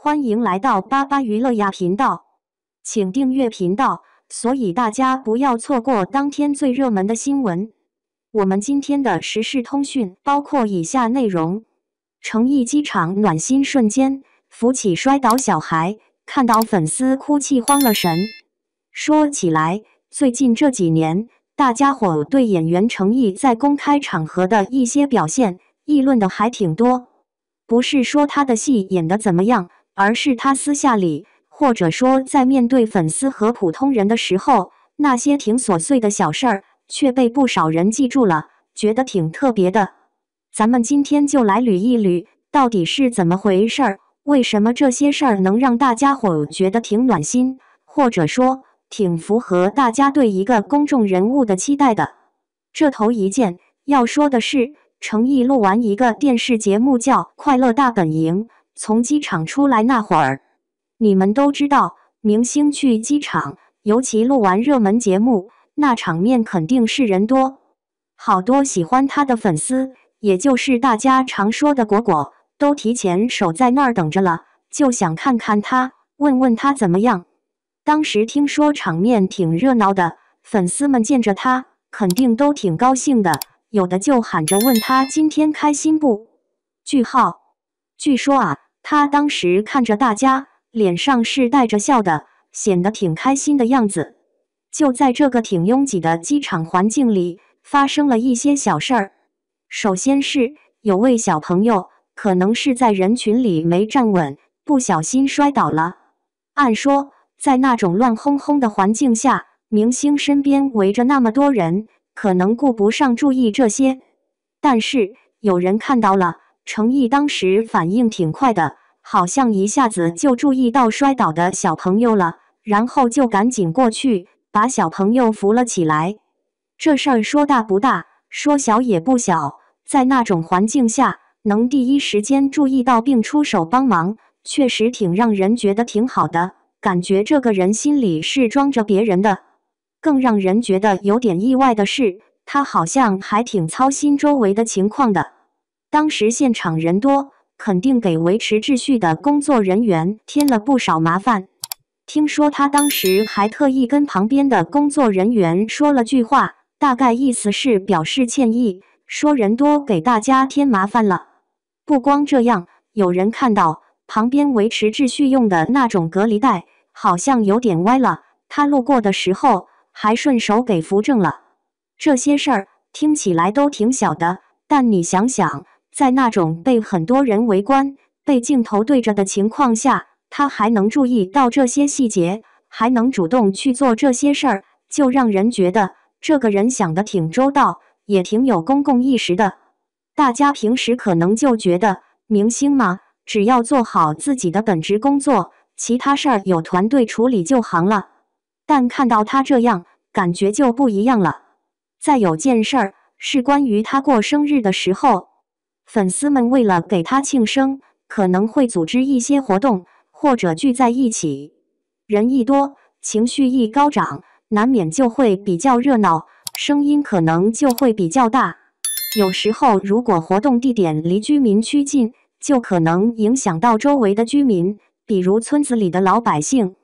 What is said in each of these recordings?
欢迎来到巴巴娱乐呀频道，请订阅频道，所以大家不要错过当天最热门的新闻。我们今天的时事通讯包括以下内容：诚毅机场暖心瞬间，扶起摔倒小孩，看到粉丝哭泣慌了神。说起来，最近这几年，大家伙对演员诚毅在公开场合的一些表现议论的还挺多，不是说他的戏演得怎么样，而是他私下里，或者说在面对粉丝和普通人的时候，那些挺琐碎的小事儿，却被不少人记住了，觉得挺特别的。咱们今天就来捋一捋，到底是怎么回事儿？为什么这些事儿能让大家伙觉得挺暖心，或者说挺符合大家对一个公众人物的期待的？这头一件要说的是，诚毅录完一个电视节目叫《快乐大本营》，从机场出来那会儿，你们都知道，明星去机场，尤其录完热门节目，那场面肯定是人多，好多喜欢他的粉丝，也就是大家常说的果果，都提前守在那儿等着了，就想看看他，问问他怎么样。当时听说场面挺热闹的，粉丝们见着他，肯定都挺高兴的，有的就喊着问他今天开心不？据说啊，他当时看着大家，脸上是带着笑的，显得挺开心的样子。就在这个挺拥挤的机场环境里，发生了一些小事儿。首先是有位小朋友，可能是在人群里没站稳，不小心摔倒了。按说，在那种乱哄哄的环境下，明星身边围着那么多人，可能顾不上注意这些。但是有人看到了，诚毅当时反应挺快的，好像一下子就注意到摔倒的小朋友了，然后就赶紧过去把小朋友扶了起来。这事儿说大不大，说小也不小，在那种环境下，能第一时间注意到并出手帮忙，确实挺让人觉得挺好的，感觉这个人心里是装着别人的。更让人觉得有点意外的是，他好像还挺操心周围的情况的。当时现场人多，肯定给维持秩序的工作人员添了不少麻烦。听说他当时还特意跟旁边的工作人员说了句话，大概意思是表示歉意，说人多给大家添麻烦了。不光这样，有人看到旁边维持秩序用的那种隔离带好像有点歪了，他路过的时候还顺手给扶正了。这些事儿听起来都挺小的，但你想想，在那种被很多人围观、被镜头对着的情况下，他还能注意到这些细节，还能主动去做这些事儿，就让人觉得这个人想得挺周到，也挺有公共意识的。大家平时可能就觉得明星嘛，只要做好自己的本职工作，其他事儿有团队处理就行了。但看到他这样，感觉就不一样了。再有件事儿是关于他过生日的时候，粉丝们为了给他庆生，可能会组织一些活动，或者聚在一起。人一多，情绪一高涨，难免就会比较热闹，声音可能就会比较大。有时候如果活动地点离居民区近，就可能影响到周围的居民，比如村子里的老百姓。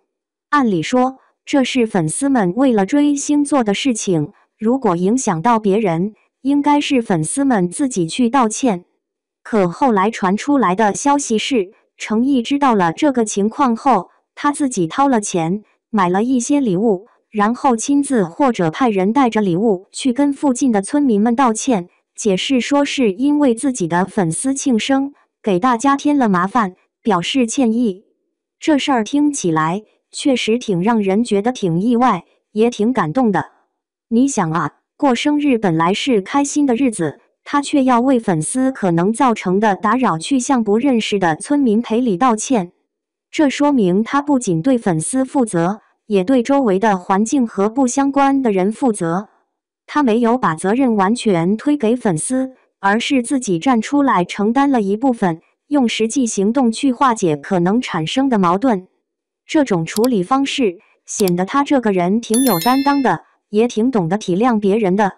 按理说，这是粉丝们为了追星做的事情，如果影响到别人，应该是粉丝们自己去道歉。可后来传出来的消息是，诚毅知道了这个情况后，他自己掏了钱，买了一些礼物，然后亲自或者派人带着礼物去跟附近的村民们道歉，解释说是因为自己的粉丝庆生，给大家添了麻烦，表示歉意。这事儿听起来确实挺让人觉得挺意外，也挺感动的。你想啊，过生日本来是开心的日子，他却要为粉丝可能造成的打扰去向不认识的村民赔礼道歉。这说明他不仅对粉丝负责，也对周围的环境和不相关的人负责。他没有把责任完全推给粉丝，而是自己站出来承担了一部分，用实际行动去化解可能产生的矛盾。这种处理方式显得他这个人挺有担当的，也挺懂得体谅别人的。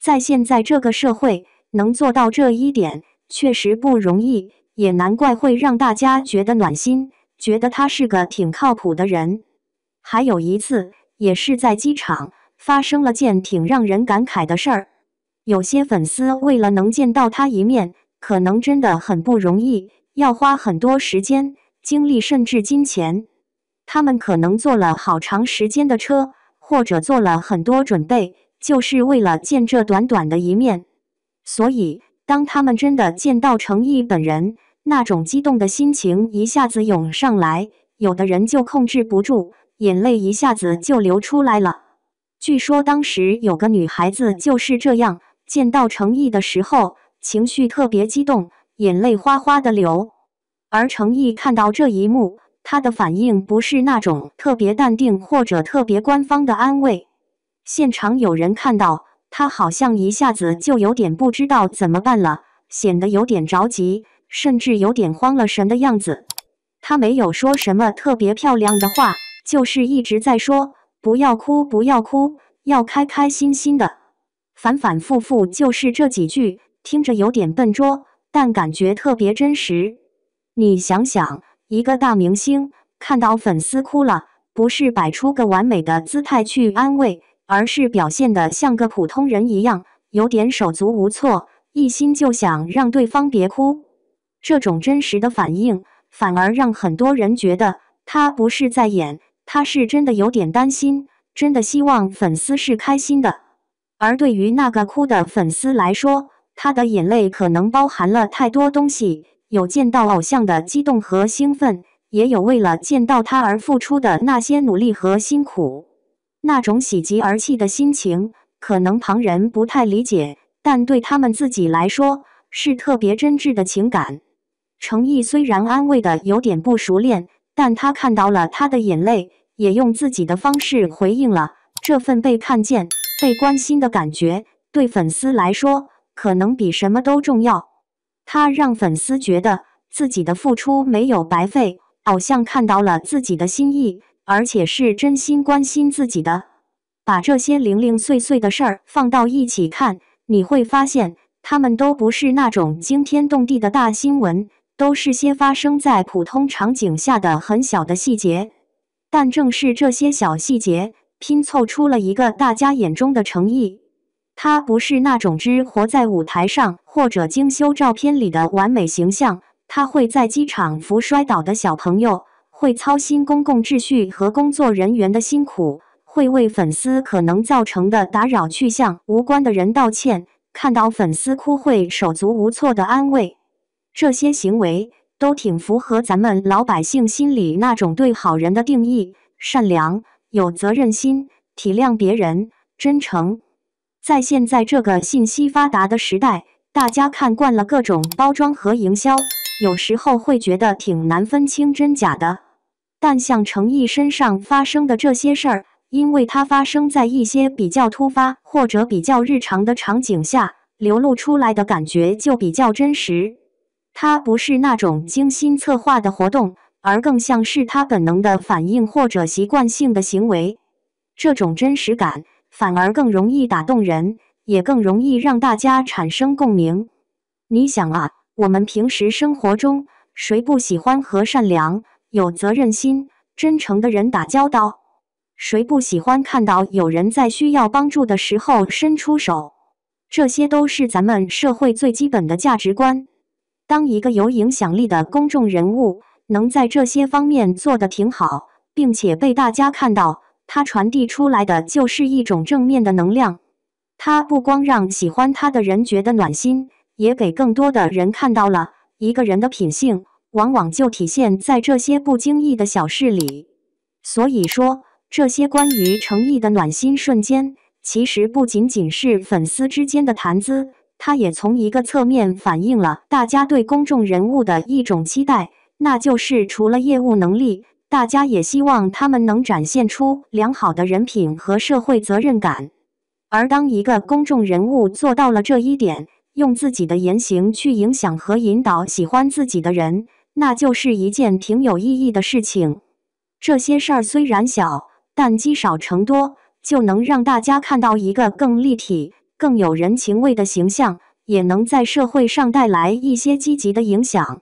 在现在这个社会，能做到这一点确实不容易，也难怪会让大家觉得暖心，觉得他是个挺靠谱的人。还有一次，也是在机场，发生了件挺让人感慨的事儿。有些粉丝为了能见到他一面，可能真的很不容易，要花很多时间、精力甚至金钱。他们可能坐了好长时间的车，或者做了很多准备，就是为了见这短短的一面。所以，当他们真的见到程毅本人，那种激动的心情一下子涌上来，有的人就控制不住，眼泪一下子就流出来了。据说当时有个女孩子就是这样，见到程毅的时候，情绪特别激动，眼泪哗哗的流。而程毅看到这一幕，他的反应不是那种特别淡定或者特别官方的安慰。现场有人看到，他好像一下子就有点不知道怎么办了，显得有点着急，甚至有点慌了神的样子。他没有说什么特别漂亮的话，就是一直在说不要哭，不要哭，要开开心心的。反反复复就是这几句，听着有点笨拙，但感觉特别真实。你想想，一个大明星看到粉丝哭了，不是摆出个完美的姿态去安慰，而是表现得像个普通人一样，有点手足无措，一心就想让对方别哭。这种真实的反应，反而让很多人觉得他不是在演，他是真的有点担心，真的希望粉丝是开心的。而对于那个哭的粉丝来说，他的眼泪可能包含了太多东西，有见到偶像的激动和兴奋，也有为了见到他而付出的那些努力和辛苦。那种喜极而泣的心情，可能旁人不太理解，但对他们自己来说，是特别真挚的情感。程毅虽然安慰的有点不熟练，但他看到了他的眼泪，也用自己的方式回应了。这份被看见、被关心的感觉，对粉丝来说，可能比什么都重要。他让粉丝觉得自己的付出没有白费，偶像看到了自己的心意，而且是真心关心自己的。把这些零零碎碎的事儿放到一起看，你会发现，他们都不是那种惊天动地的大新闻，都是些发生在普通场景下的很小的细节。但正是这些小细节，拼凑出了一个大家眼中的程毅。他不是那种只活在舞台上或者精修照片里的完美形象，他会在机场扶摔倒的小朋友，会操心公共秩序和工作人员的辛苦，会为粉丝可能造成的打扰去向无关的人道歉，看到粉丝哭会手足无措的安慰。这些行为都挺符合咱们老百姓心里那种对好人的定义：善良、有责任心、体谅别人、真诚。在现在这个信息发达的时代，大家看惯了各种包装和营销，有时候会觉得挺难分清真假的。但像程毅身上发生的这些事儿，因为它发生在一些比较突发或者比较日常的场景下，流露出来的感觉就比较真实。它不是那种精心策划的活动，而更像是他本能的反应或者习惯性的行为。这种真实感反而更容易打动人，也更容易让大家产生共鸣。你想啊，我们平时生活中，谁不喜欢和善良、有责任心、真诚的人打交道？谁不喜欢看到有人在需要帮助的时候伸出手？这些都是咱们社会最基本的价值观。当一个有影响力的公众人物能在这些方面做得挺好，并且被大家看到，他传递出来的就是一种正面的能量。他不光让喜欢他的人觉得暖心，也给更多的人看到了一个人的品性往往就体现在这些不经意的小事里。所以说，这些关于程毅的暖心瞬间，其实不仅仅是粉丝之间的谈资，它也从一个侧面反映了大家对公众人物的一种期待，那就是除了业务能力，大家也希望他们能展现出良好的人品和社会责任感。而当一个公众人物做到了这一点，用自己的言行去影响和引导喜欢自己的人，那就是一件挺有意义的事情。这些事儿虽然小，但积少成多，就能让大家看到一个更立体、更有人情味的形象，也能在社会上带来一些积极的影响。